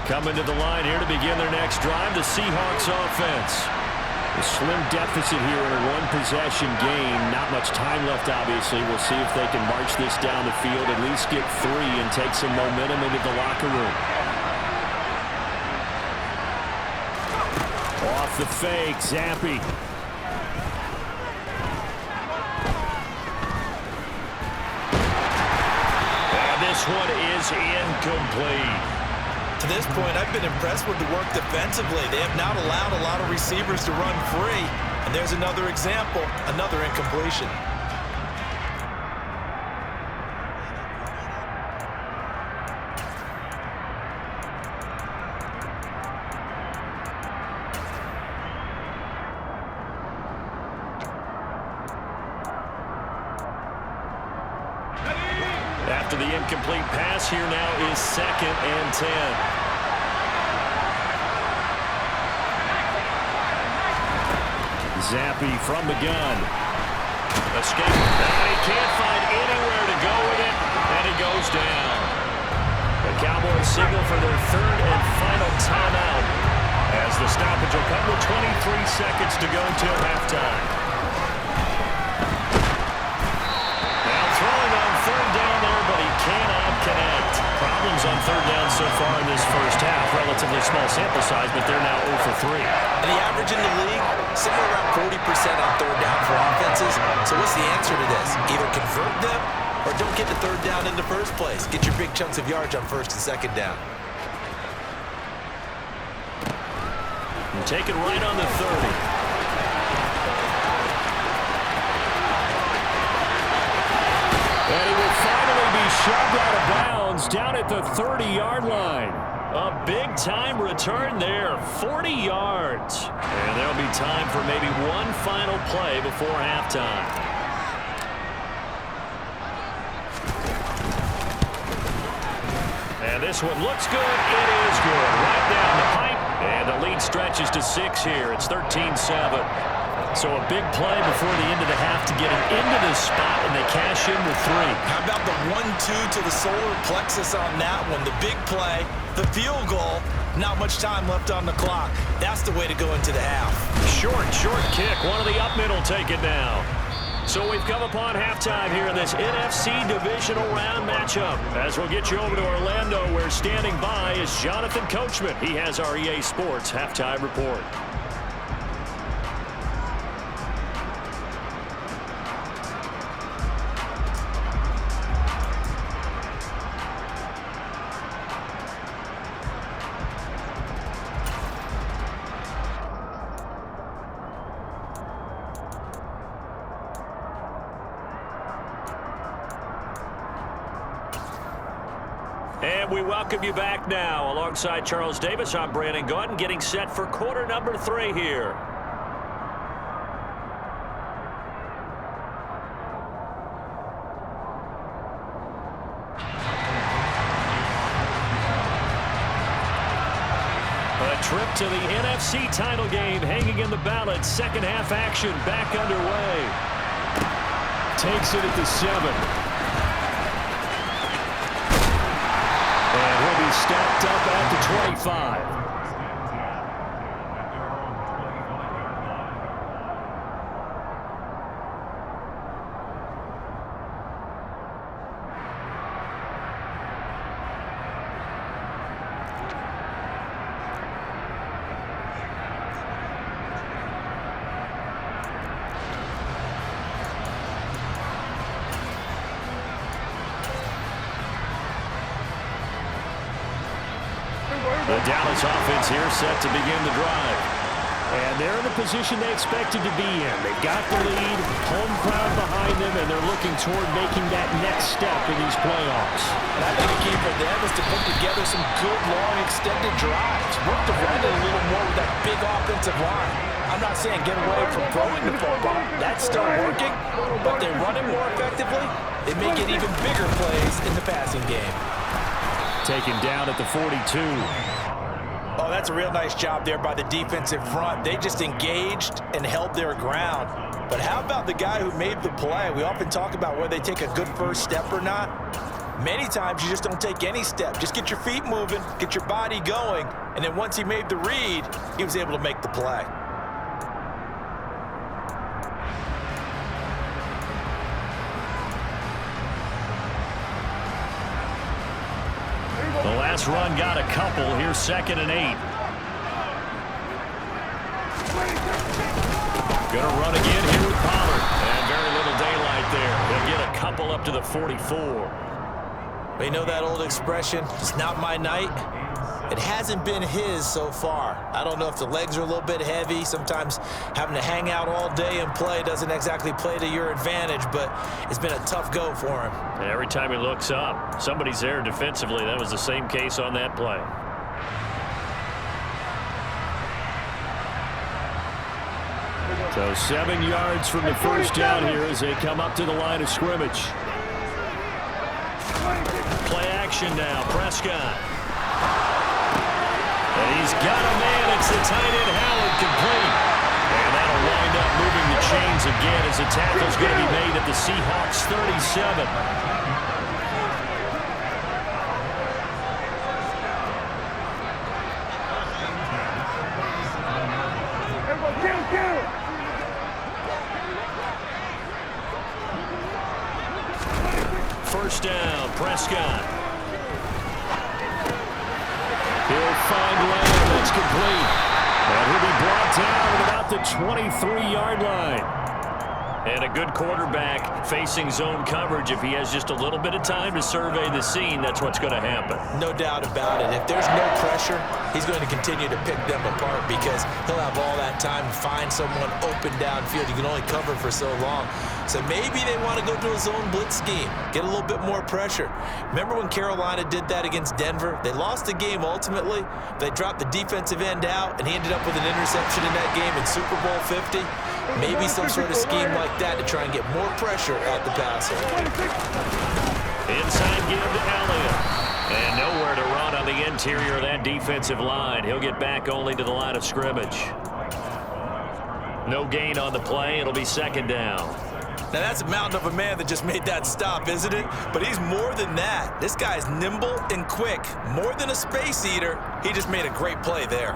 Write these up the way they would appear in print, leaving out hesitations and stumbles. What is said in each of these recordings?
Coming to the line here to begin their next drive, the Seahawks offense. A slim deficit here in a one-possession game. Not much time left, obviously. We'll see if they can march this down the field, at least get 3 and take some momentum into the locker room. Off the fake, Zappi. And this one is incomplete. To this point, I've been impressed with the work defensively. They have not allowed a lot of receivers to run free. And there's another example, another incompletion. After the incomplete pass, here now is 2nd and 10. Zappi from the gun. Escape. And he can't find anywhere to go with it, and he goes down. The Cowboys signal for their 3rd and final timeout as the stoppage will come with 23 seconds to go till halftime. Now throwing on 3rd down there, but he cannot connect. Problems on 3rd down so far in this first half. Relatively small sample size, but they're now 0 for 3. And the average in the league, somewhere around 40% on 3rd down for offenses. So what's the answer to this? Either convert them or don't get the 3rd down in the first place. Get your big chunks of yards on 1st and 2nd down. And take it right on the 30. And he will finally be shoved out of bounds down at the 30-yard line. A big-time return there, 40 yards. And there'll be time for maybe one final play before halftime. And this one looks good. It is good. Right down the pipe. And the lead stretches to 6 here. It's 13-7. So a big play before the end of the half to get him into this spot, and they cash in with 3. How about the 1-2 to the solar plexus on that one? The big play, the field goal, not much time left on the clock. That's the way to go into the half. Short kick. One of the up mid will take it now. So we've come upon halftime here in this NFC Divisional Round matchup. As we'll get you over to Orlando, where standing by is Jonathan Coachman. He has our EA Sports Halftime Report. And we welcome you back now. Alongside Charles Davis, I'm Brandon Gaudin, getting set for quarter number 3 here. A trip to the NFC title game hanging in the balance. Second half action back underway. Takes it at the 7. And he'll be stopped up at the 25. The Dallas offense here set to begin the drive. And they're in the position they expected to be in. They've got the lead, home crowd behind them, and they're looking toward making that next step in these playoffs. And I think the key for them is to put together some good, long, extended drives. Work to run it a little more with that big offensive line. I'm not saying get away from throwing the football. That's still working, but they run it more effectively. They may get even bigger plays in the passing game. Taken down at the 42. Oh, that's a real nice job there by the defensive front. They just engaged and held their ground. But how about the guy who made the play? We often talk about whether they take a good first step or not. Many times you just don't take any step. Just get your feet moving, get your body going, and then once he made the read, he was able to make the play. The last run got a couple. Here's 2nd and 8. Gonna run again here with Pollard. And very little daylight there. He'll get a couple up to the 44. You know that old expression, it's not my night? It hasn't been his so far. I don't know if the legs are a little bit heavy. Sometimes having to hang out all day and play doesn't exactly play to your advantage, but it's been a tough go for him. And every time he looks up, somebody's there defensively. That was the same case on that play. So 7 yards from the first down here as they come up to the line of scrimmage. Play action now, Prescott. And he's got a man. It's the tight end, Howard, complete. And that'll wind up moving the chains again as the tackle's going to be made at the Seahawks 37. First down, Prescott. He'll find Lamb. That's complete. And he'll be brought down at about the 23-yard line. And a good quarterback facing zone coverage. If he has just a little bit of time to survey the scene, that's what's going to happen. No doubt about it. If there's no pressure, he's going to continue to pick them apart because he'll have all that time to find someone open downfield. You can only cover for so long. So maybe they want to go to a zone blitz scheme, get a little bit more pressure. Remember when Carolina did that against Denver? They lost the game ultimately. They dropped the defensive end out, and he ended up with an interception in that game in Super Bowl 50. Maybe some sort of scheme like that to try and get more pressure at the passer. Inside give to Elliott. And nowhere to run on the interior of that defensive line. He'll get back only to the line of scrimmage. No gain on the play. It'll be 2nd down. Now, that's a mountain of a man that just made that stop, isn't it? But he's more than that. This guy's nimble and quick. More than a space eater, he just made a great play there.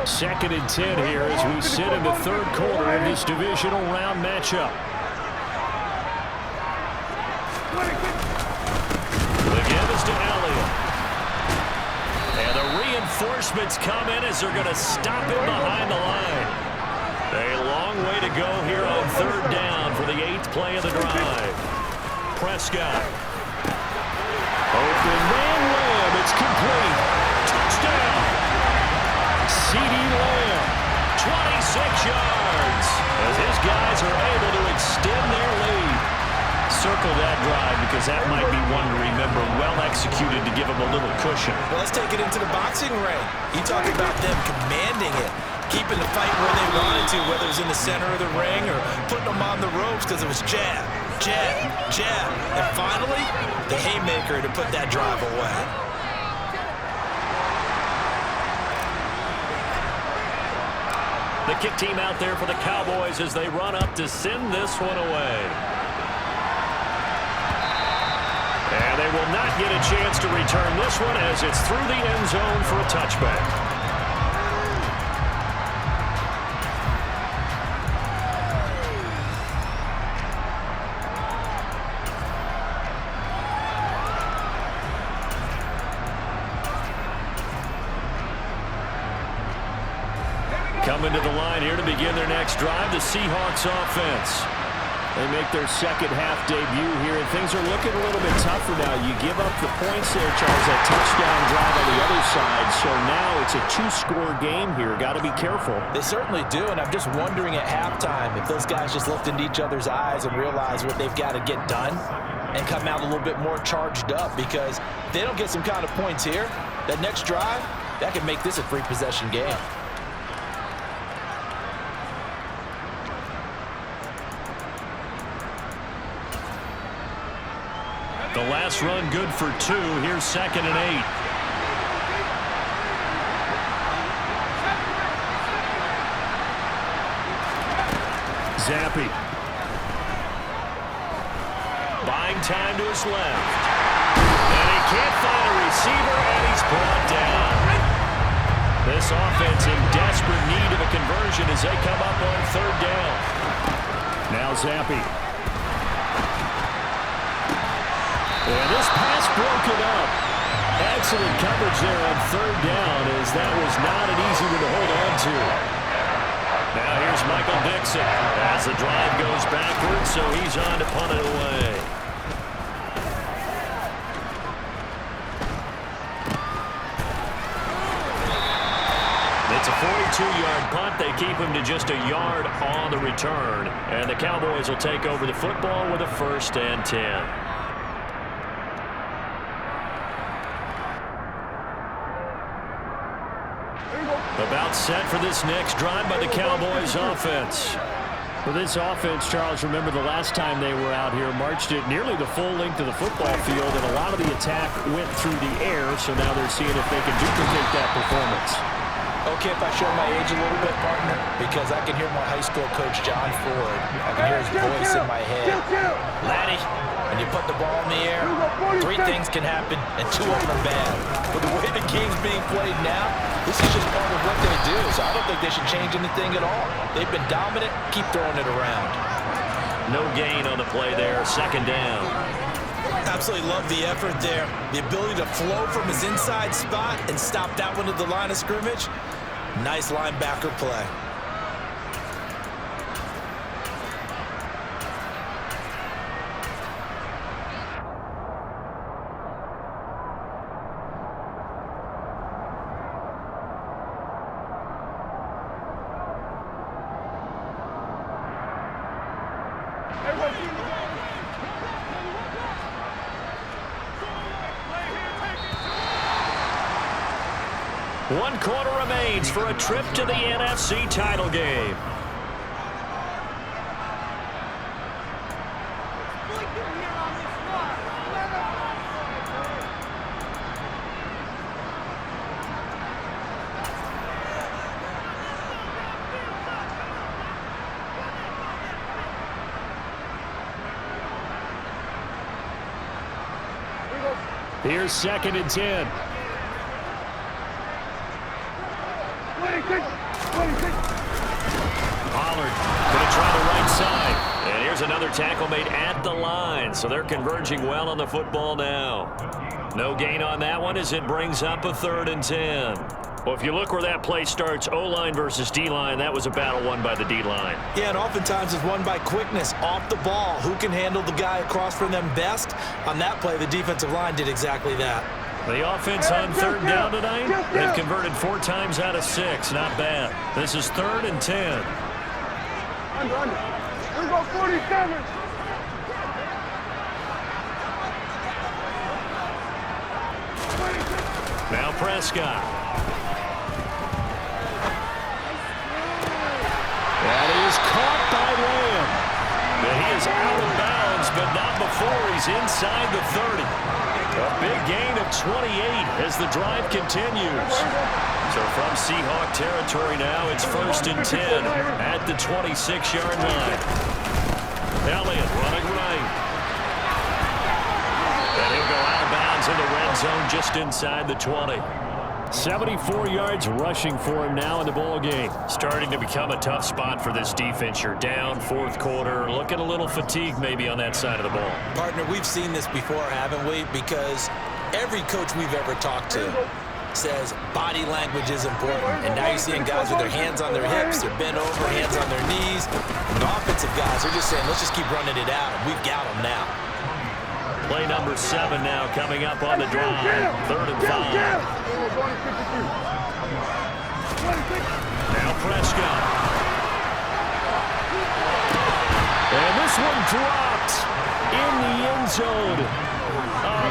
Second and 10 here as we sit in the third quarter of this divisional round matchup. The give is to Elliott. And the reinforcements come in as they're going to stop him behind the line. A long way to go here on 3rd down for the 8th play of the drive. Prescott. Open man Lamb. It's complete. Touchdown. C.D. Lamb, 26 yards, as his guys are able to extend their lead. Circle that drive because that might be one to remember. Well executed to give them a little cushion. Well, let's take it into the boxing ring. You talk about them commanding it, keeping the fight where they wanted to, whether it was in the center of the ring or putting them on the ropes because it was jab, jab, jab. And finally, the haymaker to put that drive away. The kick team out there for the Cowboys as they run up to send this one away. And they will not get a chance to return this one as it's through the end zone for a touchback. Coming to the line here to begin their next drive, the Seahawks offense. They make their second half debut here, and things are looking a little bit tougher now. You give up the points there, Charles, that touchdown drive on the other side, so now it's a 2-score game here. Got to be careful. They certainly do, and I'm just wondering at halftime if those guys just looked into each other's eyes and realized what they've got to get done and come out a little bit more charged up, because if they don't get some kind of points here, that next drive, that could make this a free-possession game. Pass run good for 2. Here's 2nd and 8. Zappi. Buying time to his left. And he can't find a receiver, and he's brought down. This offense in desperate need of a conversion as they come up on 3rd down. Now Zappi. And this pass broken up. Excellent coverage there on 3rd down, as that was not an easy one to hold on to. Now here's Michael Dixon as the drive goes backwards, so he's on to punt it away. It's a 42-yard punt. They keep him to just a yard on the return. And the Cowboys will take over the football with a 1st and 10. About set for this next drive by the Cowboys offense. For this offense, Charles, remember the last time they were out here, marched it nearly the full length of the football field, and a lot of the attack went through the air, so now they're seeing if they can duplicate that performance. Okay, if I show my age a little bit, partner, because I can hear my high school coach, John Ford. I can hear his voice in my head. Laddie, when you put the ball in the air, 3 things can happen, and 2 of them are bad. But the way the game's being played now, this is just part of what they do, so I don't think they should change anything at all. They've been dominant. Keep throwing it around. No gain on the play there. 2nd down. Absolutely love the effort there. The ability to flow from his inside spot and stop that one at the line of scrimmage. Nice linebacker play. One quarter remains for a trip to the NFC title game. Here's 2nd and 10. Pollard going to try the right side. And here's another tackle made at the line. So they're converging well on the football now. No gain on that one as it brings up a 3rd and 10. Well, if you look where that play starts, O-line versus D-line, that was a battle won by the D-line. Yeah, and oftentimes it's won by quickness off the ball. Who can handle the guy across from them best? On that play, the defensive line did exactly that. The offense on 3rd down tonight, they've converted 4 times out of 6. Not bad. This is 3rd and 10. Under. Here we go, 47. Now Prescott. That is caught by Lamb. And he is out of bounds, but not before he's inside the 30. A big gain of 28 as the drive continues. So from Seahawk territory now, it's 1st and 10 at the 26-yard line. Elliott running right. And he'll go out of bounds in the red zone just inside the 20. 74 yards rushing for him now in the ball game. Starting to become a tough spot for this defense. You're down 4th quarter. Looking a little fatigued maybe on that side of the ball. Partner, we've seen this before, haven't we? Because every coach we've ever talked to says body language is important. And now you're seeing guys with their hands on their hips, they're bent over, hands on their knees. And the offensive guys are just saying, let's just keep running it out, and we've got them now. Play number 7 now coming up on the drive. 3rd and 5. Now Prescott. And this one dropped in the end zone.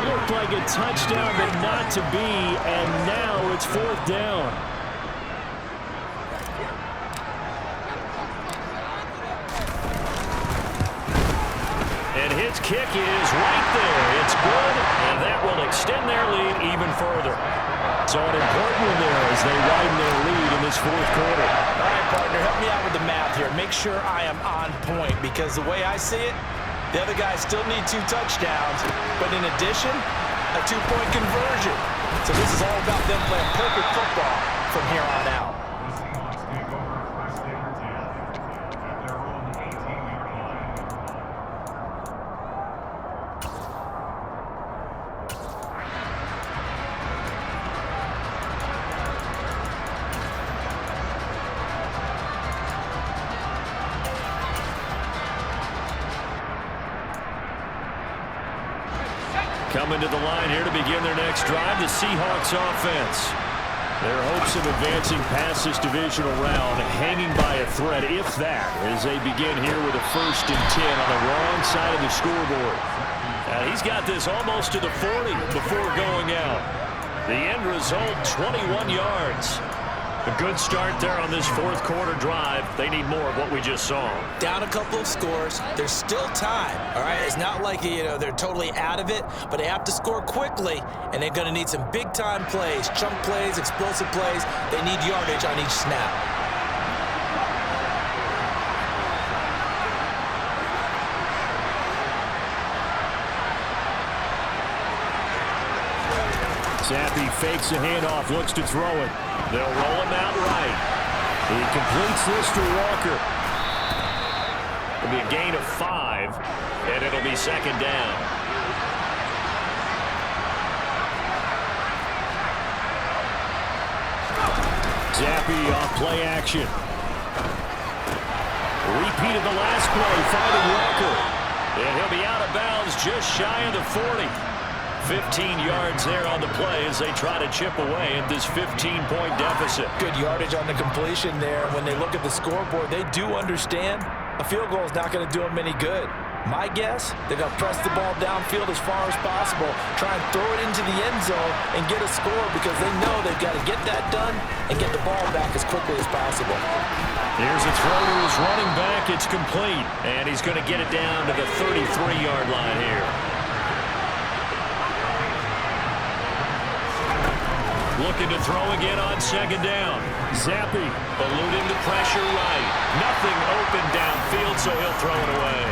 Looked like a touchdown, but not to be. And now it's 4th down. And hit Seahawks kick is right there. It's good, and that will extend their lead even further. So an important one there as they widen their lead in this fourth quarter. All right, partner, help me out with the math here. Make sure I am on point because the way I see it, the other guys still need 2 touchdowns, but in addition, a 2-point conversion. So this is all about them playing perfect football from here on out. Coming to the line here to begin their next drive, the Seahawks offense. Their hopes of advancing past this divisional round hanging by a thread, if that, as they begin here with a 1st and 10 on the wrong side of the scoreboard. He's got this almost to the 40 before going out. The end result, 21 yards. A good start there on this fourth quarter drive. They need more of what we just saw. Down a couple of scores. There's still time, all right? It's not like, they're totally out of it, but they have to score quickly, and they're going to need some big-time plays, chunk plays, explosive plays. They need yardage on each snap. Zappi fakes a handoff, looks to throw it. They'll roll him out right. He completes this to Walker. It'll be a gain of 5, and it'll be 2nd down. Zappi off play action. Repeat of the last play, finding Walker. And he'll be out of bounds just shy of the 40. 15 yards there on the play as they try to chip away at this 15-point deficit. Good yardage on the completion there. When they look at the scoreboard, they do understand a field goal is not going to do them any good. My guess, they're going to press the ball downfield as far as possible, try and throw it into the end zone and get a score because they know they've got to get that done and get the ball back as quickly as possible. Here's a throw to his running back. It's complete, and he's going to get it down to the 33-yard line here. Looking to throw again on 2nd down. Zappi eluding the pressure right. Nothing open downfield, so he'll throw it away.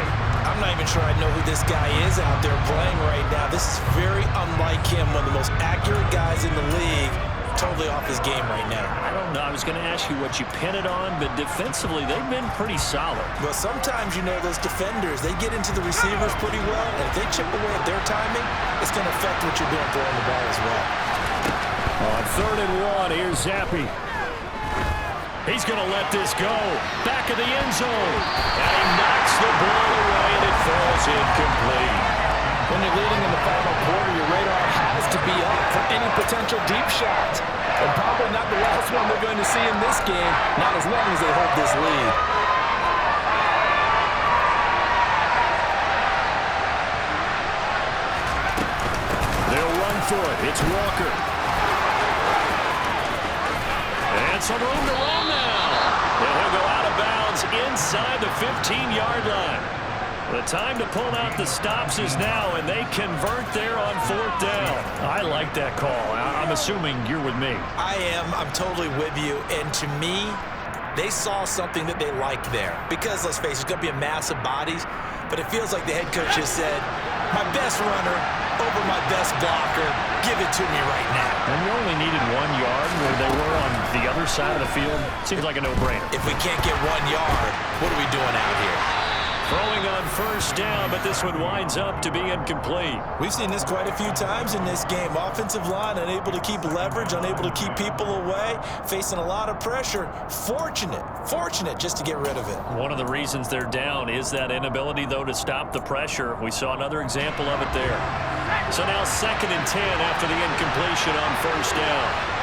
I'm not even sure I know who this guy is out there playing right now. This is very unlike him, one of the most accurate guys in the league. Totally off his game right now. I don't know. I was going to ask you what you pin it on, but defensively, they've been pretty solid. Well, sometimes, those defenders, they get into the receivers pretty well, and if they chip away at their timing, it's going to affect what you're doing throwing the ball as well. On 3rd and 1, here's Zappi. He's going to let this go. Back of the end zone. And he knocks the ball away, and it falls incomplete. When you're leading in the final quarter, your radar has to be up for any potential deep shots. And probably not the last one we're going to see in this game, not as long as they hold this lead. They'll run for it. It's Walker. And some room to run now. And he'll go out of bounds inside the 15-yard line. The time to pull out the stops is now, and they convert there on 4th down. I like that call. I'm assuming you're with me. I am. I'm totally with you. And to me, they saw something that they liked there. Because, let's face it, it's going to be a mass of bodies. But it feels like the head coach just said, my best runner over my best blocker. Give it to me right now. And we only needed 1 yard where they were on the other side of the field. Seems like a no-brainer. If we can't get 1 yard, what are we doing out here? Throwing on 1st down, but this one winds up to be incomplete. We've seen this quite a few times in this game. Offensive line unable to keep leverage, unable to keep people away, facing a lot of pressure. Fortunate just to get rid of it. One of the reasons they're down is that inability, though, to stop the pressure. We saw another example of it there. So now 2nd and 10 after the incompletion on 1st down.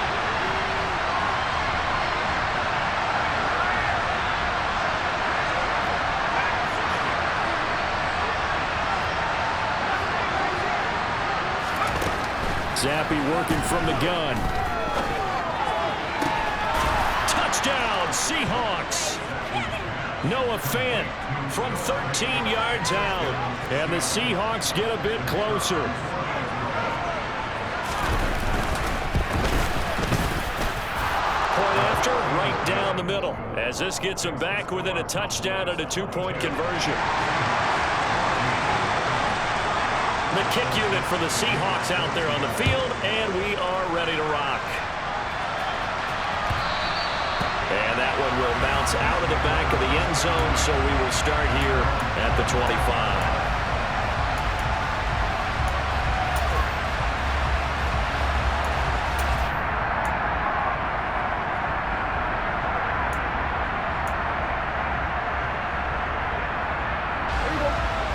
Zappi working from the gun. Touchdown, Seahawks. Noah Fant from 13 yards out. And the Seahawks get a bit closer. Point after, right down the middle. As this gets them back within a touchdown and a two-point conversion. The kick unit for the Seahawks out there on the field, and we are ready to rock. And that one will bounce out of the back of the end zone, so we will start here at the 25.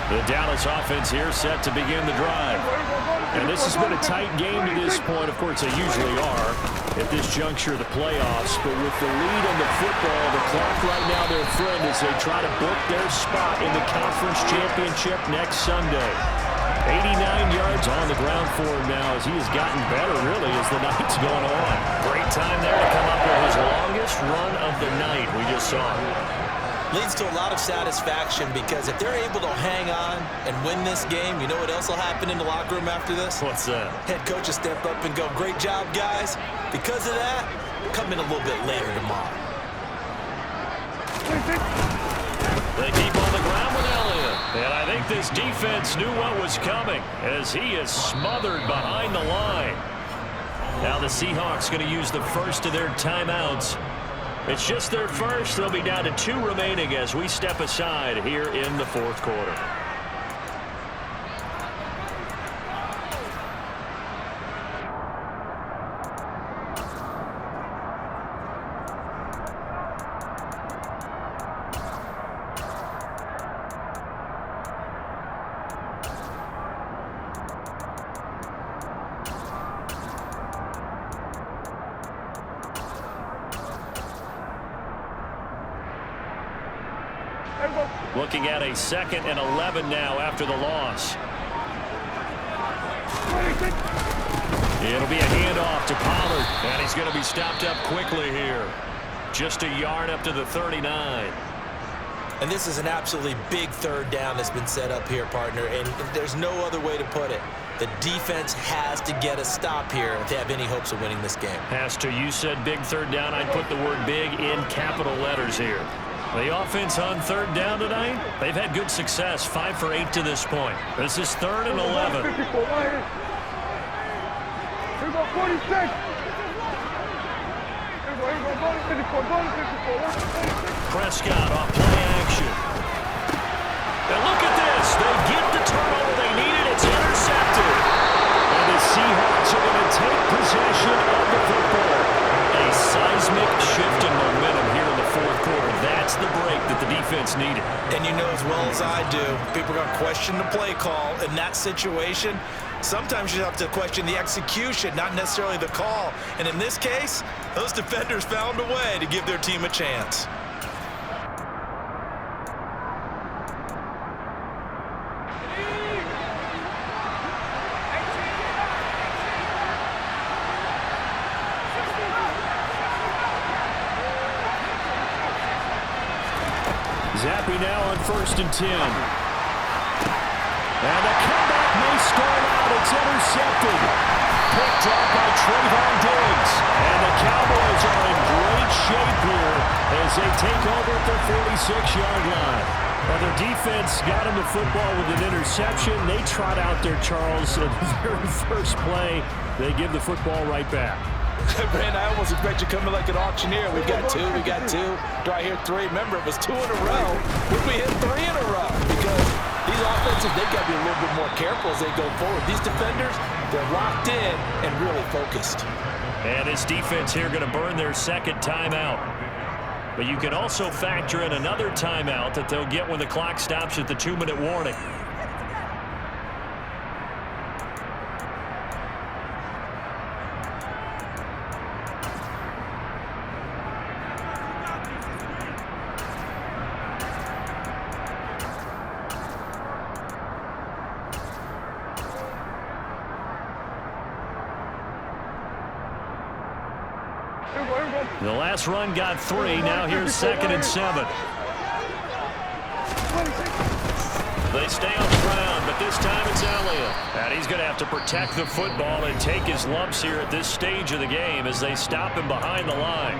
The Dallas offense here set to begin the drive. And this has been a tight game to this point. Of course, they usually are at this juncture of the playoffs. But with the lead on the football, the clock right now their friend as they try to book their spot in the conference championship next Sunday. 89 yards on the ground for him now as he has gotten better, really, as the night's going on. Great time there to come up with his longest run of the night we just saw. Leads to a lot of satisfaction because if they're able to hang on and win this game, you know what else will happen in the locker room after this? What's that? Head coach will step up and go, great job, guys. Because of that, come in a little bit later tomorrow. They keep on the ground with Elliott. And I think this defense knew what was coming as he is smothered behind the line. Now the Seahawks going to use the first of their timeouts. It's just their first. They'll be down to 2 remaining as we step aside here in the fourth quarter. Looking at a 2nd and 11 now after the loss. It'll be a handoff to Pollard, and he's going to be stopped up quickly here. Just a yard up to the 39. And this is an absolutely big third down that's been set up here, partner, and there's no other way to put it. The defense has to get a stop here if they have any hopes of winning this game. Has to. You said big third down. I'd put the word big in capital letters here. The offense on third down tonight, they've had good success, 5 for 8 to this point. This is 3rd and 11. Here go 46. Prescott off play action. And look at this. They get the turnover they needed. It's intercepted. And the Seahawks are going to take possession of the football. A seismic shift in momentum here in the fourth quarter. That's the break that the defense needed. And you know as well as I do, people are going to question the play call in that situation. Sometimes you have to question the execution, not necessarily the call. And in this case, those defenders found a way to give their team a chance. Zappy now on 1st and 10. And the comeback may start out. It's intercepted. Picked up by Trayvon Diggs. And the Cowboys are in great shape here as they take over at their 46-yard line. Now their defense got them the football with an interception. They trot out there, Charles, at the very first play. They give the football right back. Man, I almost expect you coming like an auctioneer. We got 2, we got 2. Do I hear 3? Remember, it was 2 in a row. Would we hit 3 in a row? Because these offenses, they got to be a little bit more careful as they go forward. These defenders, they're locked in and really focused. And this defense here going to burn their 2nd timeout. But you can also factor in another timeout that they'll get when the clock stops at the 2-minute warning. The last run got 3. Now here's 2nd and 7. They stay on the ground, but this time it's Elliott. And he's going to have to protect the football and take his lumps here at this stage of the game as they stop him behind the line.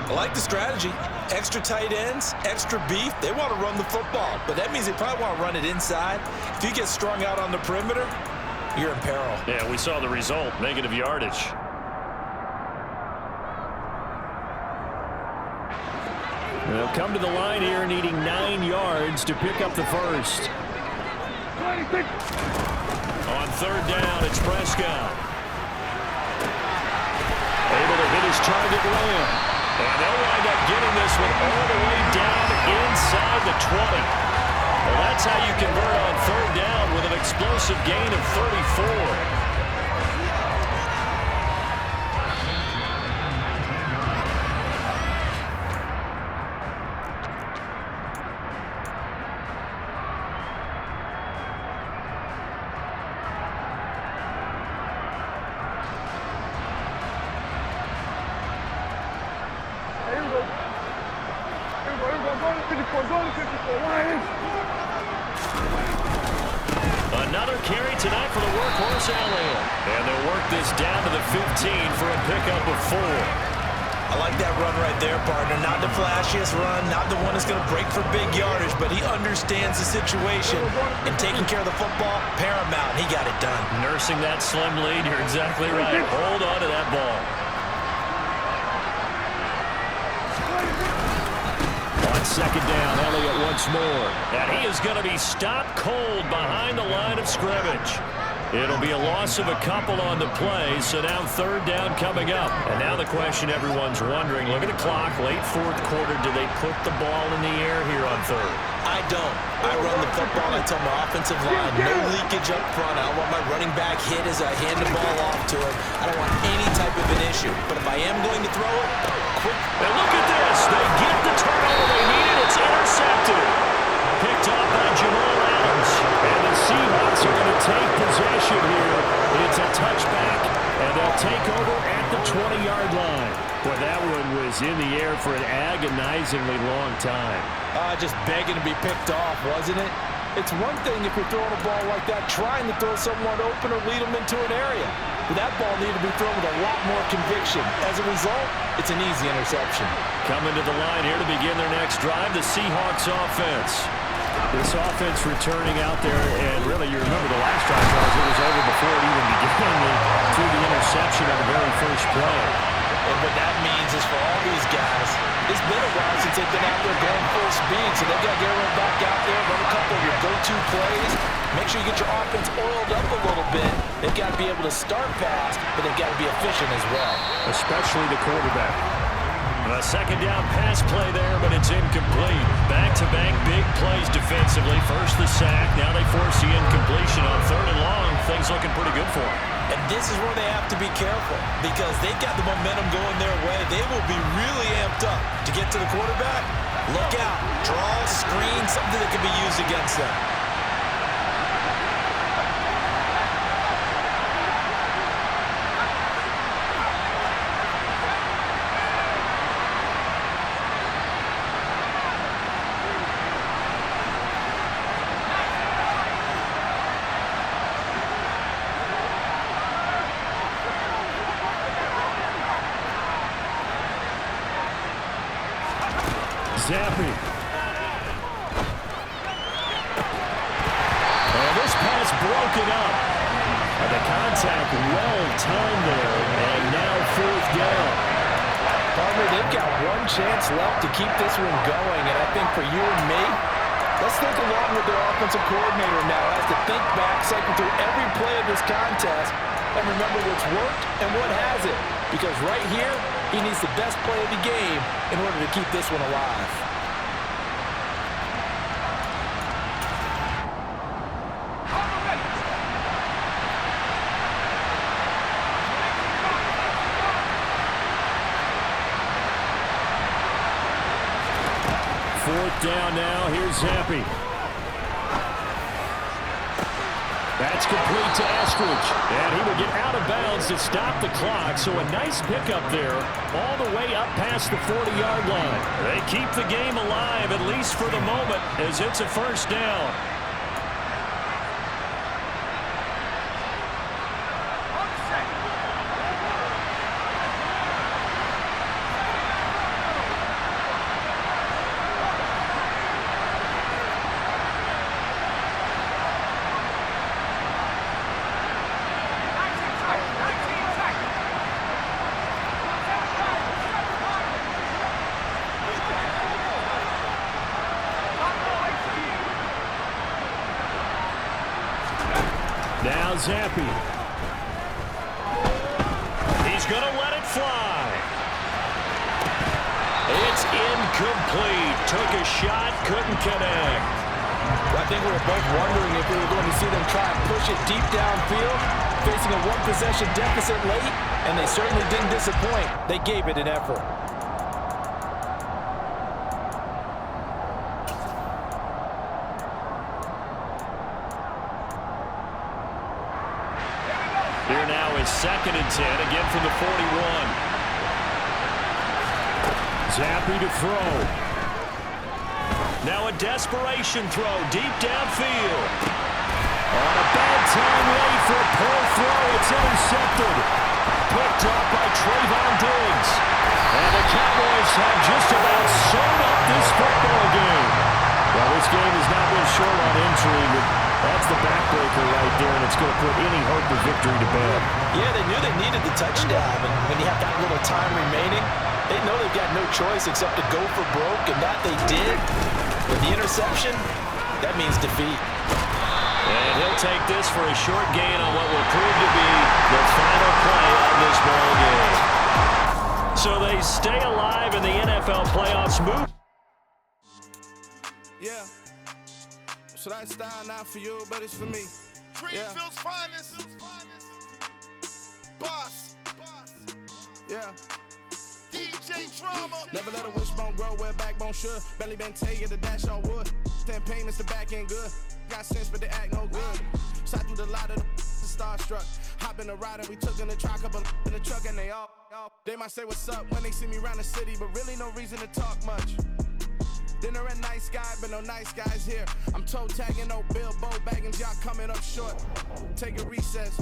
I like the strategy. Extra tight ends, extra beef. They want to run the football, but that means they probably want to run it inside. If you get strung out on the perimeter, you're in peril. Yeah, we saw the result, negative yardage. They'll come to the line here needing 9 yards to pick up the first. On third down, it's Prescott. Able to hit his target Lamb. And they'll wind up getting this one all the way down inside the 20. Well, that's how you convert on third down with an explosive gain of 34. Another carry tonight for the workhorse Elliott. And they'll work this down to the 15 for a pickup of 4. I like that run right there, partner. Not the flashiest run, not the one that's going to break for big yardage, but he understands the situation, and taking care of the football, paramount. He got it done. Nursing that slim lead, you're exactly right. Hold on to that ball. On second down, Elliott once more. And he is going to be stopped cold behind the line of scrimmage. It'll be a loss of a couple on the play, so now third down coming up. And now the question everyone's wondering, look at the clock, late fourth quarter, do they put the ball in the air here on third? I don't. I run the football. I tell my offensive line, no leakage up front. I don't want my running back hit as I hand the ball off to him. I don't want any type of an issue. But if I am going to throw it, quick. And look at this. They get the turnover they needed. It's intercepted. Picked off by Jamal Adams. And the Seahawks are going to take possession here. It's a touchback, and they'll take over at the 20-yard line. Boy, that one was in the air for an agonizingly long time. Just begging to be picked off, wasn't it? It's one thing if you're throwing a ball like that, trying to throw someone open or lead them into an area. But that ball needed to be thrown with a lot more conviction. As a result, it's an easy interception. Coming to the line here to begin their next drive, the Seahawks offense. This offense returning out there, and really, you remember the last drive, Charles, it was over before it even began through the interception on the very first play. And what that means is for all these guys, it's been a while since they've been out there going full speed, so they've got to get everyone back out there, run a couple of your go-to plays, make sure you get your offense oiled up a little bit. They've got to be able to start fast, but they've got to be efficient as well. Especially the quarterback. A second down pass play there, but it's incomplete. Back-to-back big plays defensively. First the sack, now they force the incompletion on third and long. Things looking pretty good for them. And this is where they have to be careful because they've got the momentum going their way. They will be really amped up to get to the quarterback. Look out. Draw, screen, something that can be used against them. Zappy. And this pass broken up. And the contact well timed there. And now fourth down. Partner, they've got one chance left to keep this one going. And I think for you and me, let's think along with their offensive coordinator now as to think back, cycle through every play of this contest, and remember what's worked and what hasn't. Because right here, he needs the best play of the game in order to keep this one alive. Fourth down now. Here's Zappy. That's complete to Eskridge. And he will get out of bounds to stop the clock, so a nice pickup there all the way up past the 40-yard line. They keep the game alive, at least for the moment, as it's a first down. Now Zappi. He's going to let it fly. It's incomplete. Took a shot, couldn't connect. I think we were both wondering if we were going to see them try and push it deep downfield, facing a one-possession deficit late, and they certainly didn't disappoint. They gave it an effort. Here now is 2nd and 10, again from the 41. Zappi to throw. Now a desperation throw deep downfield. On a bad time late for a poor throw. It's intercepted. Picked up by Trayvon Diggs. And the Cowboys have just about sewn up this football game. Well, this game has not been short on intrigue. That's the backbreaker right there, and it's going to put any hope of victory to bed. Yeah, they knew they needed the touchdown, and when you have that little time remaining, they know they've got no choice except to go for broke, and that they did. With the interception, that means defeat. And he'll take this for a short gain on what will prove to be the final play of this ball game. So they stay alive in the NFL playoffs. Move. Yeah. So that style not for you, but it's for me. Greenfield's finest. Boss. Yeah. DJ Drama. Never let a wishbone grow where backbone should. Belly been taking the dash on wood. 10 payments, the back end good. Got sense, but they act no good. Shot through the lot of the starstruck. Hop in the ride and we took in the truck, couple in the truck, and they all. They might say what's up when they see me around the city, but really no reason to talk much. Dinner a nice guy, but no nice guys here. I'm toe tagging, no Bilbo Baggins, y'all coming up short. Take a recess.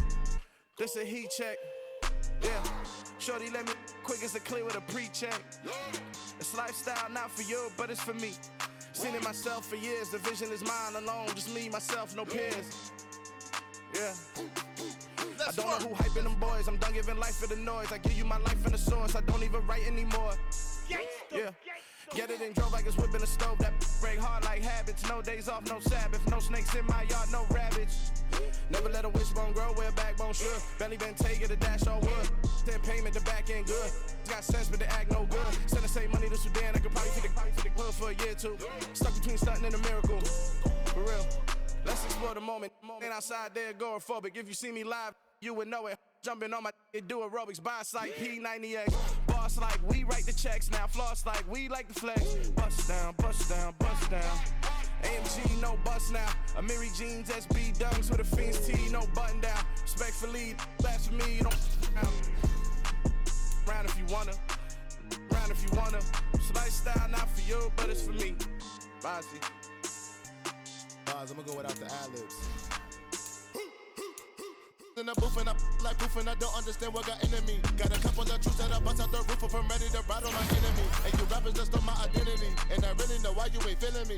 This a heat check. Yeah. Shorty let me quick as a clear with a pre-check. It's lifestyle not for you, but it's for me. Seen it myself for years. The vision is mine alone. Just me, myself, no peers. Yeah. I don't know who hyping them boys. I'm done giving life for the noise. I give you my life in the source. I don't even write anymore. Yeah. Get it and drove like it's whipping a stove. That break hard like habits. No days off, no Sabbath. No snakes in my yard, no rabbits. Never let a wishbone grow where backbone should. Belly been taking the dash on wood. 10 payment, the back end good. Got sense, but they act no good. Send the same money to Sudan. I could probably fit the hood for a year or two. Stuck between stunting and a miracle. For real. Let's explore the moment. Ain't outside there agoraphobic. If you see me live, you would know it. Jumping on my do aerobics, boss like P90X. Boss like we write the checks now. Floss like we like the flex. Bust down, bust down, bust down. AMG, no bust now. Amiri jeans, SB dunks with a Fiends T, no button down. Respectfully, that's for me, you don't round if you wanna. Round if you wanna. It's lifestyle not for you, but it's for me. Bossy. Boss, I'm gonna go without the ad-libs. In the booth and I like proof and I don't understand what got into me. Got a couple of truths that I bust out the roof of. I'm ready to ride on my enemy. And you rappers just stole my identity. And I really know why you ain't feeling me.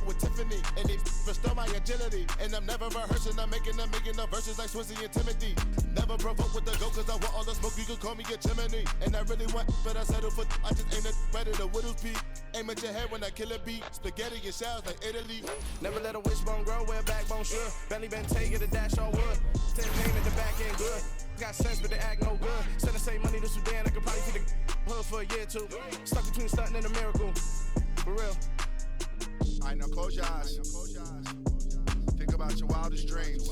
With Tiffany and they restore my agility. And I'm never rehearsing, I'm making the verses like Swizzy and Timothy. Never provoke with the go cause I want all the smoke, you can call me a chimney. And I really want, but I settle for I just ain't ready to whittles peak. Aim at your head when I kill a beat. Spaghetti and shells like Italy. Never let a wishbone grow where backbone should. Belly been taking the dash on wood. 10 payment, the back end good. Got sense, but they act no good. Send the same money to Sudan, I could probably feed the hood for a year or two. Stuck between stunting and a miracle. For real. Alright, now close your eyes. Think about your wildest dreams.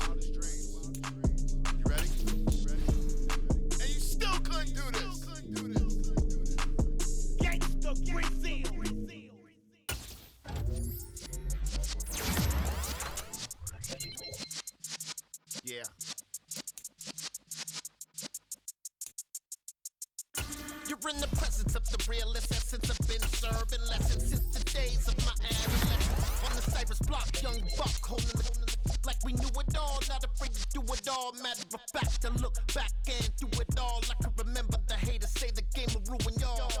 You ready? And you still couldn't do this. Gangsta Brazil. Yeah. in the presence of the realest essence. I've been serving lessons since the days of my adolescence. On the Cypress block, young buck holding the like we knew it all, not afraid to do it all. Matter of fact, to look back and do it all. I can remember the haters say the game will ruin y'all.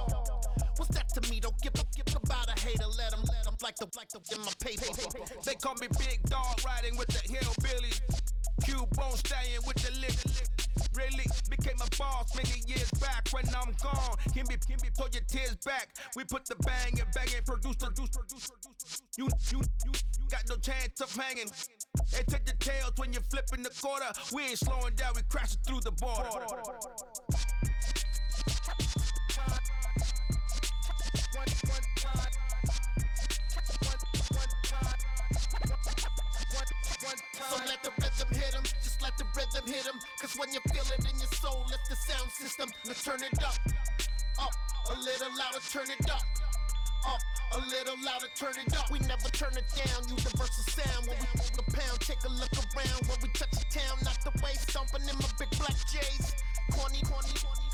What's that to me? Don't give about a hater. Let them like the in my paper. They call me Big Dog, riding with the hillbillies. Cubone staying with the lick. Really became a boss many years back. When I'm gone, can be pull your tears back. We put the bang and produce. You got no chance of hanging. They take the tails when you're flipping the quarter. We ain't slowing down, we crashing through the border. So let the rhythm hit him, just let the rhythm hit him. Cause when you feel it in your soul, lift the sound system. Let's turn it up, a little louder, turn it up. A little louder, turn it up. We never turn it down, universal sound. When we move the pound, take a look around. When we touch the town, knock the way, stomping in my big black J's. Corny,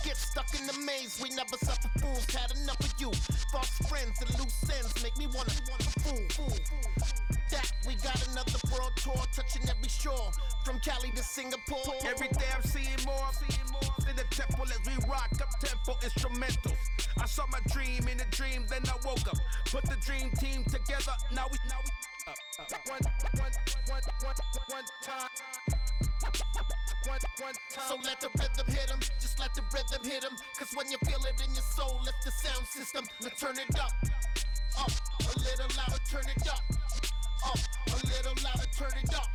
get stuck in the maze. We never suffer fools, had enough of you. False friends and loose ends make me wanna fool. That we got another world tour, touching every shore, from Cali to Singapore. Every day I'm seeing more in the temple as we rock up tempo instrumentals. I saw my dream in a dream, then I woke up. Put the dream team together, now we One time. So let the rhythm hit him, just let the rhythm hit him. Cause when you feel it in your soul, lift the sound system. Let's turn it up, a little louder, turn it up, a little louder, turn it up.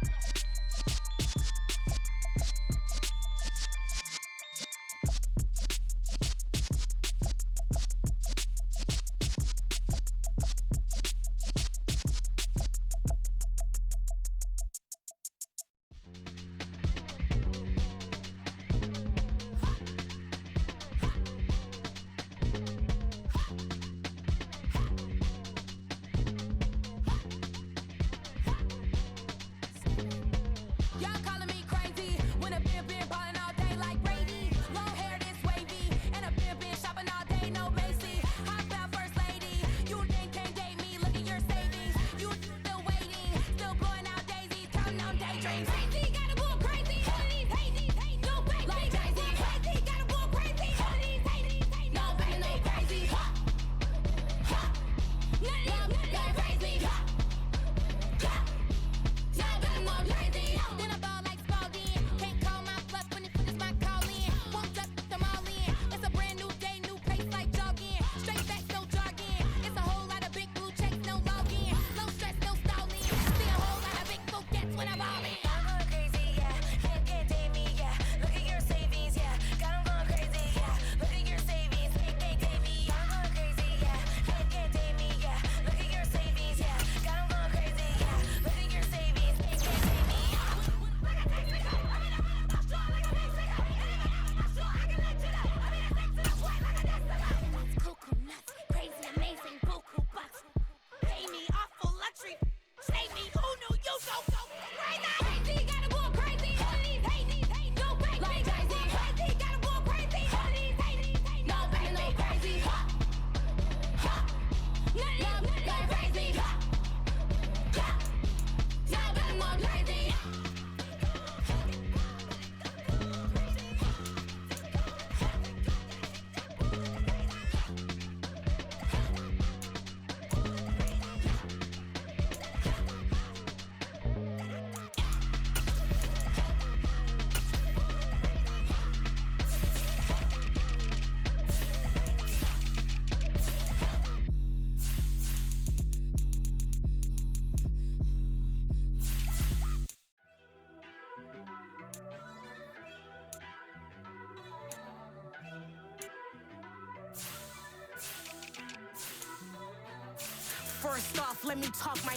First off, let me talk my.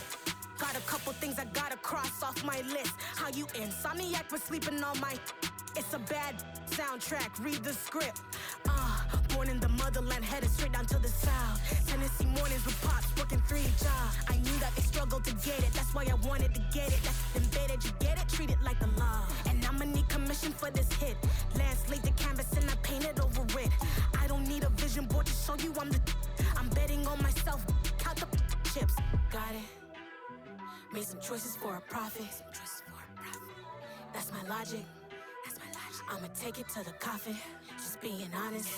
Got a couple things I gotta cross off my list. How you insomniac for sleeping on my. It's a bad soundtrack, read the script. Born in the motherland, headed straight down to the south. Tennessee mornings with pops, working 3 jobs. I knew that they struggled to get it, that's why I wanted to get it. That's embedded, you get it, treat it like the law. And I'ma need commission for this hit. Lance laid the canvas and I painted over it. I don't need a vision board to show you I'm the. I'm betting on myself. Count the chips. Got it. Made some choices for a profit. That's my logic. I'ma take it to the coffin. Just being honest.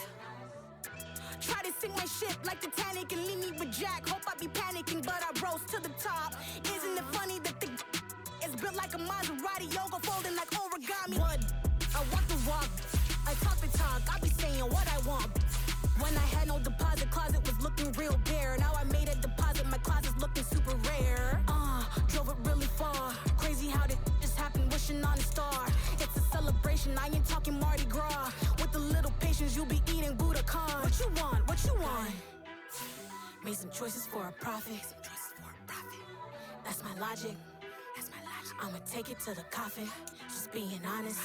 Try to sink my ship like Titanic and leave me with Jack. Hope I be panicking, but I rose to the top. Isn't it funny that the is built like a Maserati, yoga folding like origami? What? I walk the walk, I talk the talk. I be saying what I want. When I had no deposit, closet was looking real bare. Now I made a deposit, my closet's looking super rare. Drove it really far. Crazy how this just happened, wishing on a star. It's a celebration, I ain't talking Mardi Gras. With a little patience, you'll be eating Budokan. What you want? What you want? Made some choices for a profit. That's my logic. I'ma take it to the coffin. Just being honest.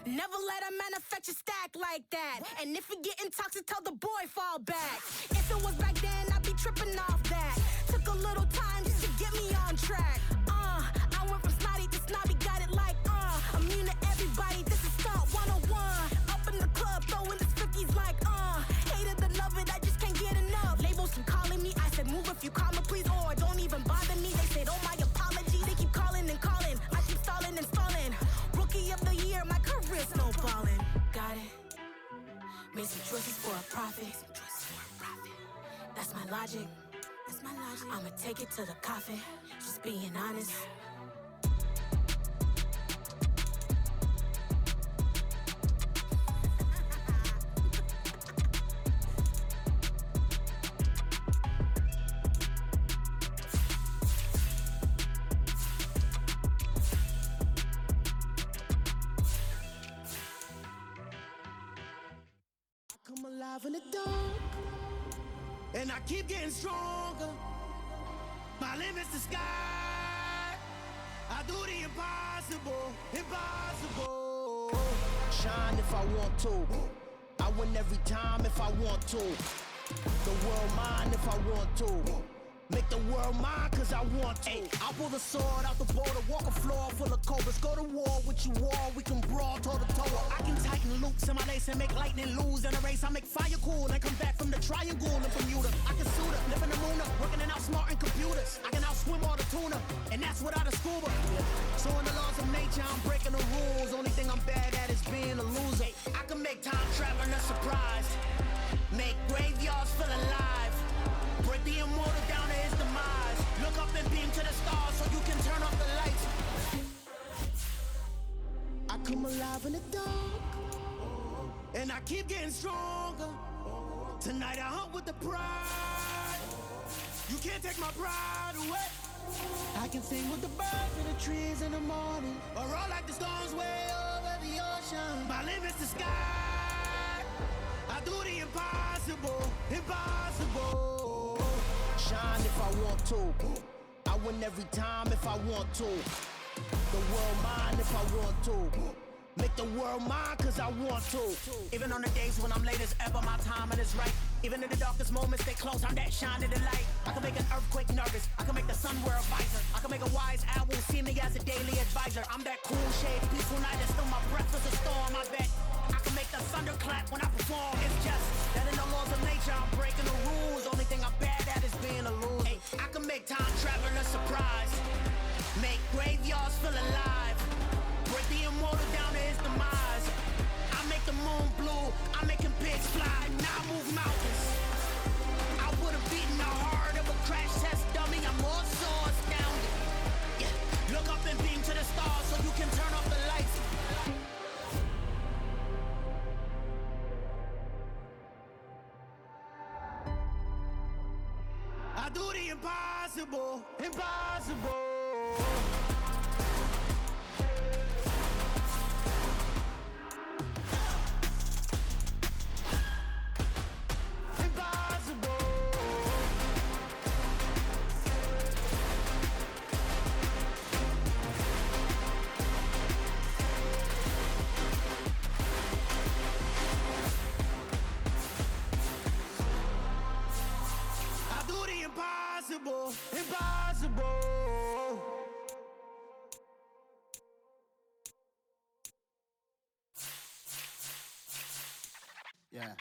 Never let a manufacture stack like that. And if it getting toxic, tell the boy fall back. If it was back then, I'd be tripping off that. Took a little time just to get me on track. I went from snotty to snobby, got it like immune to everybody, this is stunt 101. Up in the club, throwing the cookies like hate it or love it, I just can't get enough. Labels keep calling me, I said move if you call me please, or don't even bother me. They said oh my apologies, they keep calling and calling. I keep stalling and stalling. Rookie of the year, my career snowballing. Got it. Made some choices for a profit. That's my logic. I'ma take it to the coffin. Just being honest. Come alive in the dark, and I keep getting stronger. My limit's the sky. I do the impossible, impossible. Shine if I want to. I win every time if I want to. The world mine if I want to. Make the world mine cause I want to. I'll pull the sword out the border, walk a floor full of cobras. Go to war with you all, we can brawl toe to toe. I can tighten loops in my lace and make lightning lose in a race. I make fire cool and come back from the triangle in Bermuda. I can suit up, live in the moon up, working and outsmarting computers. I can outswim all the tuna, and that's without a scuba. So in the laws of nature, I'm breaking the rules. Only thing I'm bad at is being a loser. I can make time traveling a surprise. Make graveyards feel alive. Break the immortal down to his demise. Look up and beam to the stars so you can turn off the lights. I come alive in the dark, and I keep getting stronger. Tonight I hunt with the pride. You can't take my pride away. I can sing with the birds in the trees in the morning, or roll like the storms way over the ocean. My limit's the sky. I do the impossible, impossible. Shine if I want to. I win every time if I want to. The world mine if I want to. Make the world mine cause I want to. Even on the days when I'm late as ever, my timing is right. Even in the darkest moments, they close, I'm that shining the light. I can make an earthquake nervous, I can make the sun wear a visor. I can make a wise owl see me as a daily advisor. I'm that cool shade, peaceful night, and still my breath is a storm, I bet. I can make the thunder clap when I perform. It's just that in the laws of nature, I'm breaking the rules. Only thing I'm bad at is being a loser. Hey, I can make time traveling a surprise. Make graveyards feel alive. Break the immortal down to his demise. I make the moon blue, I'm making pigs fly. Now I move mountains. I would've beaten the heart of a crash test dummy. I'm more so astounded. Yeah, look up and beam to the stars so you can turn off the lights. I do the impossible, impossible. Impossible, impossible. Yeah.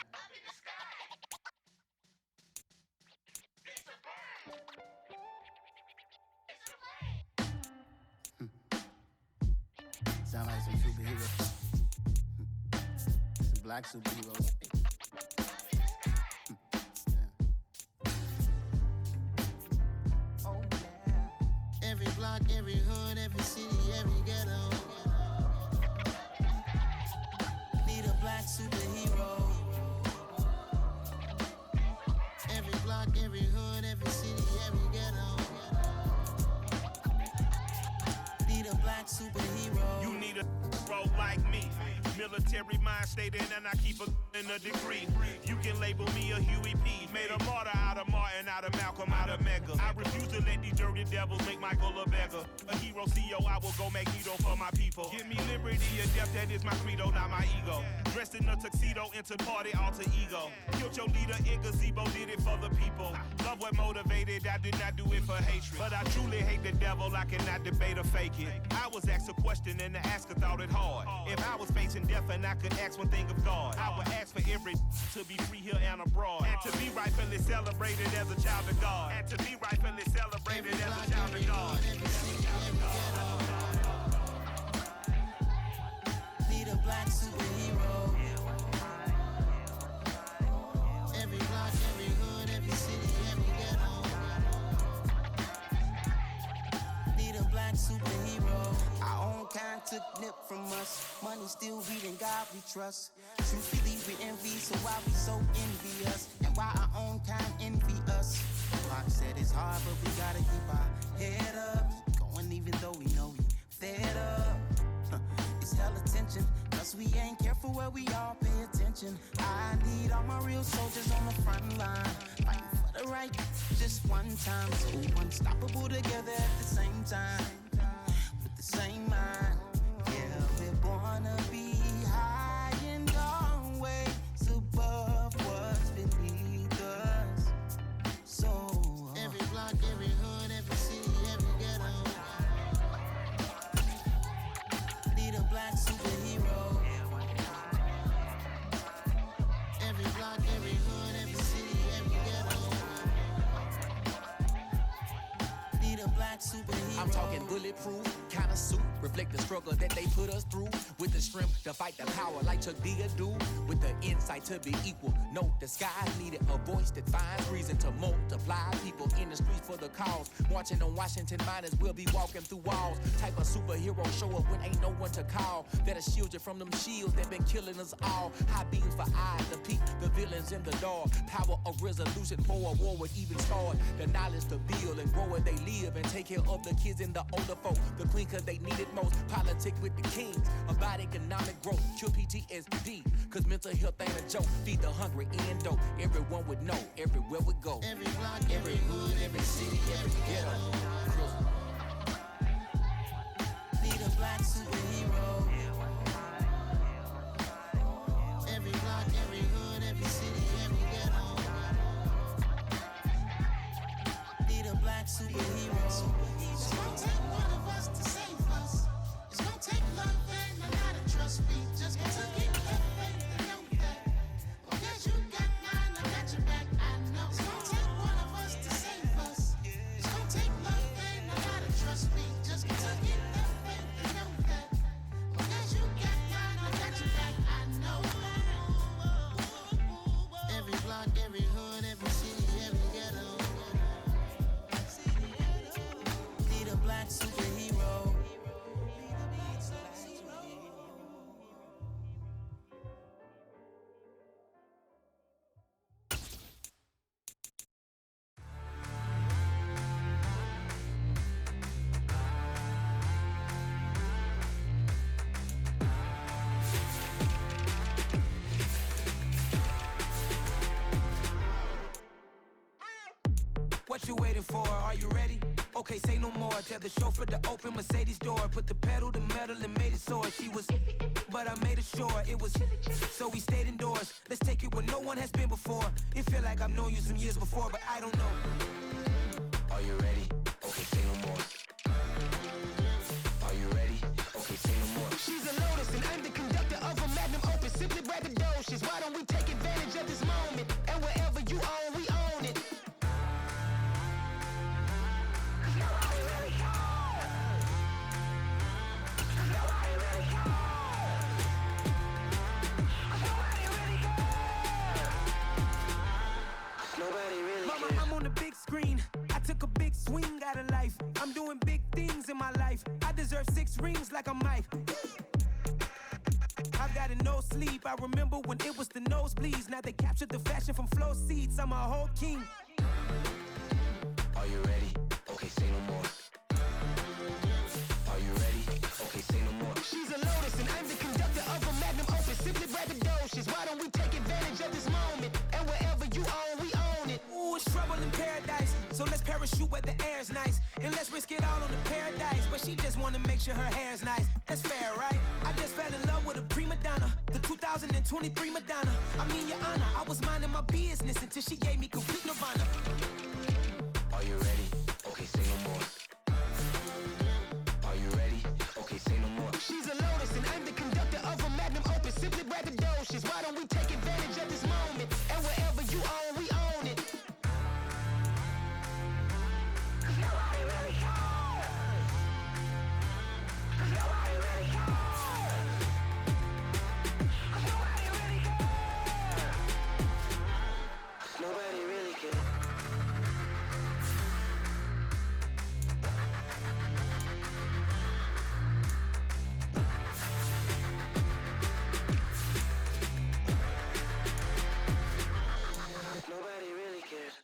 superheroes. Some black superheroes. Oh, yeah. Every block, every hood, every city, every ghetto. Need a black superhero. Every block, every hood, every city, every ghetto. Need a black superhero. You need a bro like me. Military mind stated, and I keep in a degree. You can label me a Huey P. Made a martyr out of Martin, out of Malcolm, out of Mega. I refuse to let these dirty devils make Michael a beggar. A hero CEO, I will go Magneto for my people. Give me liberty or death, that is my credo, not my ego. Dressed in a tuxedo, enter party, alter ego. Killed your leader in gazebo, did it for the people. Love what motivated, I did not do it for hatred. But I truly hate the devil, I cannot debate or fake it. I was asked a question and the asker thought it hard. If I was facing death and I could ask one thing of God, I would ask for every to be free here and abroad, and to be rightfully celebrated as a child of God, and to be rightfully celebrated as a child of God. Need a black superhero. Every block, every hood, every city, every ghetto. Need a black superhero. Our own kind took nip from us. Money still reading God we trust. Truth believe we envy, so why we so envious? And why our own kind envy us? Pac said it's hard, but we gotta keep our head up. Going even though we know we fed up. It's hell attention, cause we ain't careful where we all pay attention. I need all my real soldiers on the front line, fighting for the right just one time. So unstoppable together at the same time, with the same mind. Yeah, we're born to be high and always above what's beneath us. So every block, every hood, every city, every ghetto. Need a black superhero. Every block, every hood, every city, every ghetto. Need a black superhero. I'm talking bulletproof kind of suit, reflect the struggle that they put us through. With the strength to fight the power like Chuck D do. With the insight to be equal. Note the skies needed a voice that finds reason to multiply. People in the streets for the cause. Marching on Washington miners will be walking through walls. Type of superhero show up when ain't no one to call. That'll shield you from them shields that been killing us all. High beams for eyes to peek the villains in the dark. Power of resolution for a war would even start. The knowledge to build and grow where they live and take care of the kids and the older folk. The queen cause they need it most. Politic with the kings about economic growth. Cure PTSD cause mental health ain't a joke. Feed the hungry and dope. Everyone would know everywhere we go. Every block, every hood, every city, every ghetto. Need a black superhero. Every block, every hood, every city, every ghetto. Need a black superhero. It's gonna take one of us to save us. It's gonna take love and a lot of trust. We just gotta keep that faith and know that. Because you got mine, I got your back, I know. It's gonna take one of us to save us. It's gonna take love and a lot of trust. We just gotta keep that faith and know that. Because you got mine, I got your back, I know. Every block, every hood, every city, every ghetto. Need a black superhero. What you waiting for? Are you ready? Okay, say no more. Tell the chauffeur to open Mercedes door. Put the pedal to metal and made it soar. She was, but I made it sure it was. So we stayed indoors. Let's take it where no one has been before. It feel like I've known you some years before, but I don't know. Are you ready? Okay, say no more. Are you ready? Okay, say no more. She's a Lotus and I'm the conductor of a Magnum Opus. Simply braggadocious. Why don't we take advantage of this moment? And wherever you own, we own it. like I'm Mike. I've got no sleep. I remember when it was the nosebleeds. Now they captured the fashion from flow seats. I'm a whole king. Are you ready? Okay, say no more. Are you ready? Okay, say no more. She's a lotus and I'm the conductor of a magnum opus. Simply braggadocious. Why don't we take advantage of this moment? And wherever you own, we own it. Ooh, it's trouble in paradise. So let's parachute where the air's nice. And let's risk it all on the paradise. But she just wanna make sure her hair's nice. That's fair, right? I just fell in love with a prima donna. The 2023 Madonna. I mean, your honor, I was minding my business until she gave me complete nirvana. Are you ready? Okay, say no more. Are you ready? Okay, say no more. She's a lotus and I'm the conductor of a magnum opus. Simply braggadocious. Why don't we take advantage of this moment? And wherever you own, we own it. Cause nobody really cares. Cause nobody really cares. Cause nobody really cares. Nobody really cares. Nobody really cares.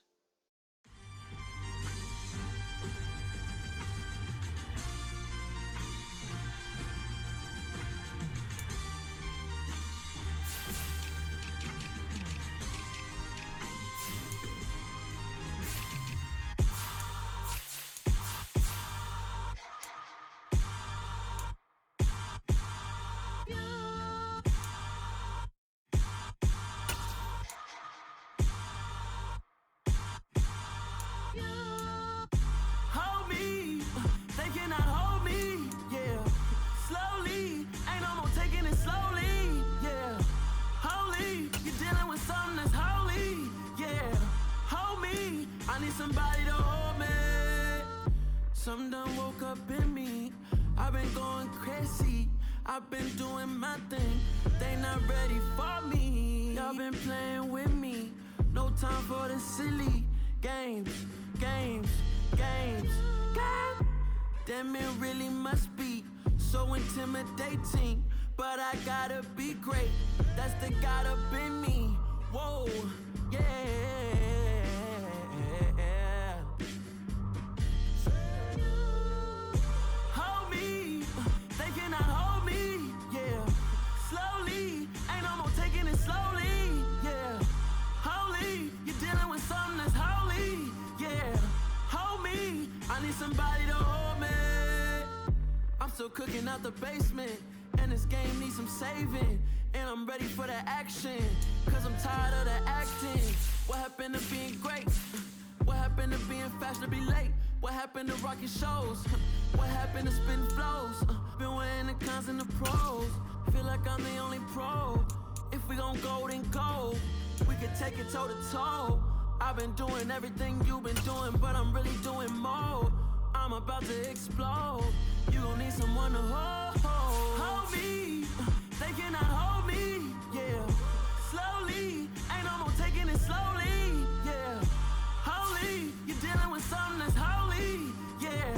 Hold me, they cannot hold me, yeah. Slowly, ain't no more taking it slowly, yeah. Holy, you're dealing with something that's holy, yeah. Hold me, I need somebody to hold me. Something done woke up in me. I've been going crazy, I've been doing my thing. They not ready for me. Y'all been playing with me. No time for the silly games, games, games, games. Damn, it really must be so intimidating. But I gotta be great. That's the God up in me. Whoa, yeah. Hold me, they cannot hold me, yeah. Slowly, ain't no more taking it slowly, yeah. Holy, you're dealing with something that's holy, yeah. Hold me, I need somebody to hold me. I'm still cooking out the basement, and this game needs some saving. And I'm ready for the action, cause I'm tired of the acting. What happened to being great? What happened to being fashionably late? What happened to rocking shows? What happened to spitting flows? Been weighing the cons and the pros. Feel like I'm the only pro. If we gon' go, then go. We could take it toe to toe. I've been doing everything you've been doing, but I'm really doing more. I'm about to explode. You gon' need someone to hold. Hold me, they cannot hold me, yeah. Slowly, ain't no more taking it slowly, yeah. Holy, you're dealing with something that's holy, yeah.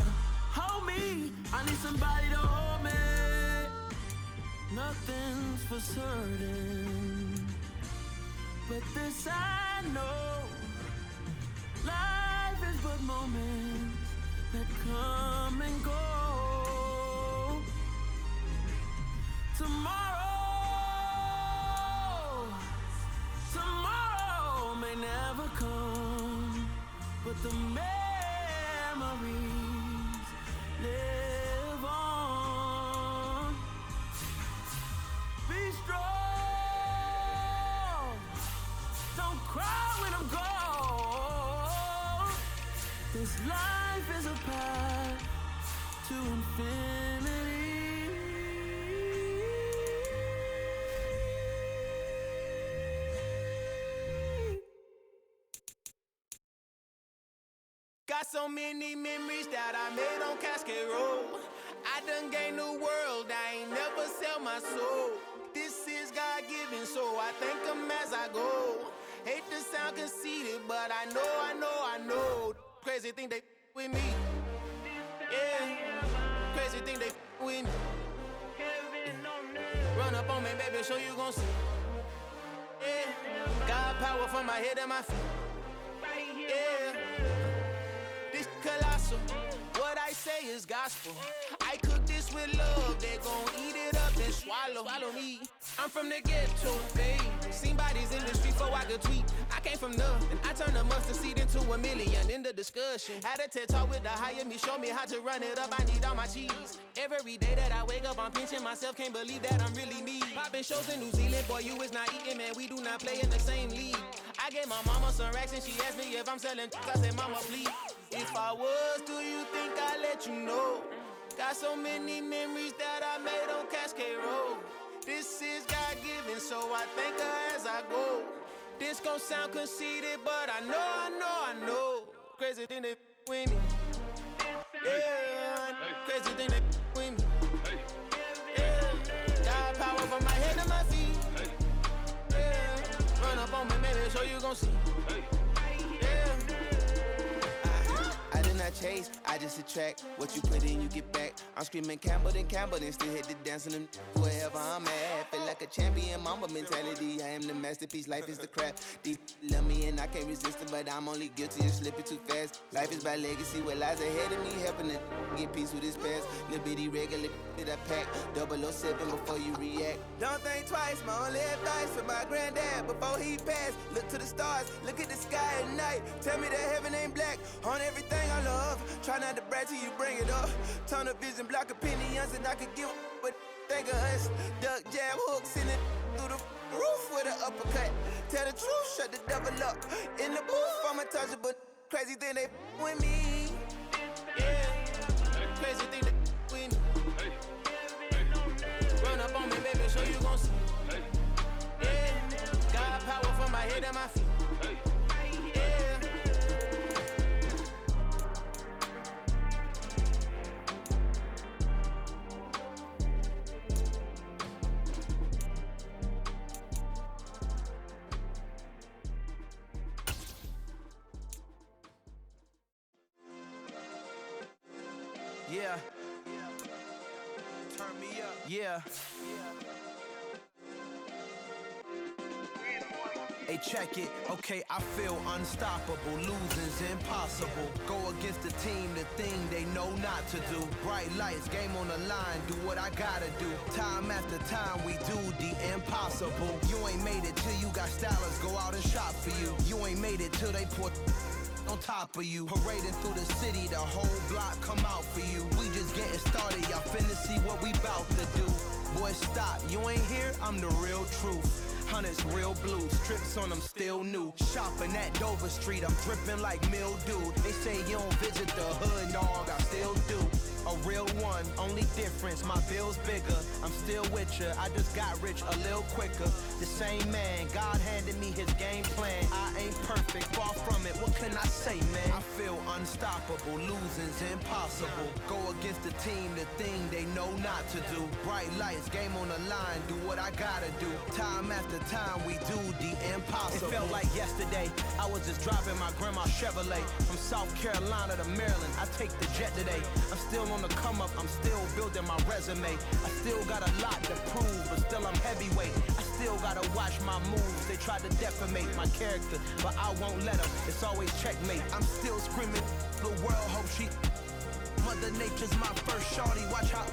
Hold me, I need somebody to hold me. Nothing's for certain, but this I know. Life is but moments that come and go. Tomorrow may never come, but the memories live on. Be strong, don't cry when I'm gone. This life is a path to infinity. Got so many memories that I made on Cascade Road. I done gained the world, I ain't never sell my soul. This is God-given, so I thank him as I go. Hate to sound conceited, but I know. Crazy thing they with me. Yeah, crazy thing they with me. on me, baby, show you gon' see. Yeah, got power from my head to my feet. Yeah, this colossal. What I say is gospel. I cook this with love. They gon' eat it up and swallow me. I'm from the ghetto, babe. Seen bodies in the street before I could tweet. I came from nothing. I turned a mustard seed into a million. In the discussion, had a TED talk with the higher me. Show me how to run it up. I need all my cheese. Every day that I wake up, I'm pinching myself. Can't believe that I'm really me. Popping shows in New Zealand, boy, you is not eating, man. We do not play in the same league. I gave my mama some racks and she asked me if I'm selling. I said, mama, please. If I was, do you think I'd let you know? Got so many memories that I made on Cascade Road. This is God-given, so I thank her as I go. This gon' sound conceited, but I know. Crazy thing that with me. Yeah, crazy thing that with me. Yeah, got power from my head to my feet. Yeah, run up on me, maybe so you gon' see. Yeah. I did not chase, I just attract. What you put in, you get back. I'm screaming Campbell, then still hit the dance and them wherever I'm at. Feel like a champion, mamba mentality. I am the masterpiece, life is the crap. These love me and I can't resist it, but I'm only guilty of slipping too fast. Life is by legacy, what lies ahead of me, helping to get peace with his past. Little bitty regular that I pack, 007 before you react. Don't think twice, my only advice for my granddad before he passed. Look to the stars, look at the sky at night. Tell me that heaven ain't black on everything I love. Try not to brag till you bring it up. Tunnel vision, block opinions, and I could give but think of us. Duck jab hooks in it through the roof with an uppercut. Tell the truth, shut the devil up. In the booth, I'm untouchable. Crazy thing they with me. Yeah, crazy thing they with me. Run up on me, baby, so you gon' see. Yeah, got power from my head to my feet. Yeah. Turn me up. Yeah. Hey, check it. Okay, I feel unstoppable. Losing's impossible. Go against the team, the thing they know not to do. Bright lights, game on the line, do what I gotta do. Time after time, we do the impossible. You ain't made it till you got stylists go out and shop for you. You ain't made it till they put on top of you. Parading through the city, the whole block come out for you. We just getting started, y'all finna see what we bout to do. Boy, stop, you ain't here, I'm the real truth. Hunters, real blue, strips on them still new. Shopping at Dover Street, I'm dripping like mildew. They say you don't visit the hood, dog, I still do. A real one, only difference, my bill's bigger. I'm still with ya, I just got rich a little quicker. The same man, God handed me his game plan. I ain't perfect, far from it, what can I say, man? I feel unstoppable, losing's impossible. Go against the team, the thing they know not to do. Bright lights, game on the line, do what I gotta do. Time after time, we do the impossible. It felt like yesterday, I was just driving my grandma's Chevrolet. From South Carolina to Maryland, I take the jet today. I'm still on the come up, I'm still building my resume. I still got a lot to prove, but still I'm heavyweight. I still gotta watch my moves. They tried to defamate my character, but I won't let them. It's always checkmate. I'm still screaming, the world hope she. Mother Nature's my first shorty, watch how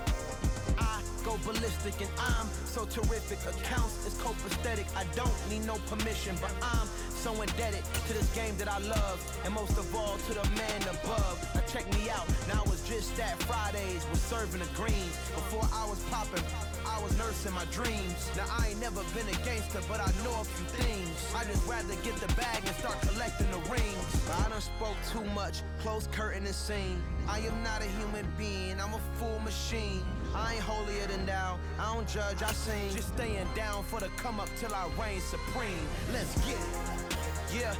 I go ballistic and I'm so terrific. Accounts is copacetic, I don't need no permission, but I'm so indebted to this game that I love, and most of all to the man above. Now check me out, now it's just that Fridays was serving the greens. Before I was popping, I was nursing my dreams. Now I ain't never been a gangster, but I know a few things. I just rather get the bag and start collecting the rings. I done spoke too much, close curtain and scene. I am not a human being, I'm a full machine. I ain't holier than thou, I don't judge, I sing. Just staying down for the come up till I reign supreme. Let's get it. Yeah,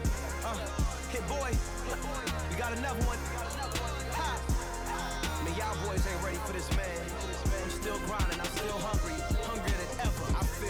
hit boy, we got another one. Ha! Man, y'all boys ain't ready for this, man. I'm still grinding, I'm still hungry.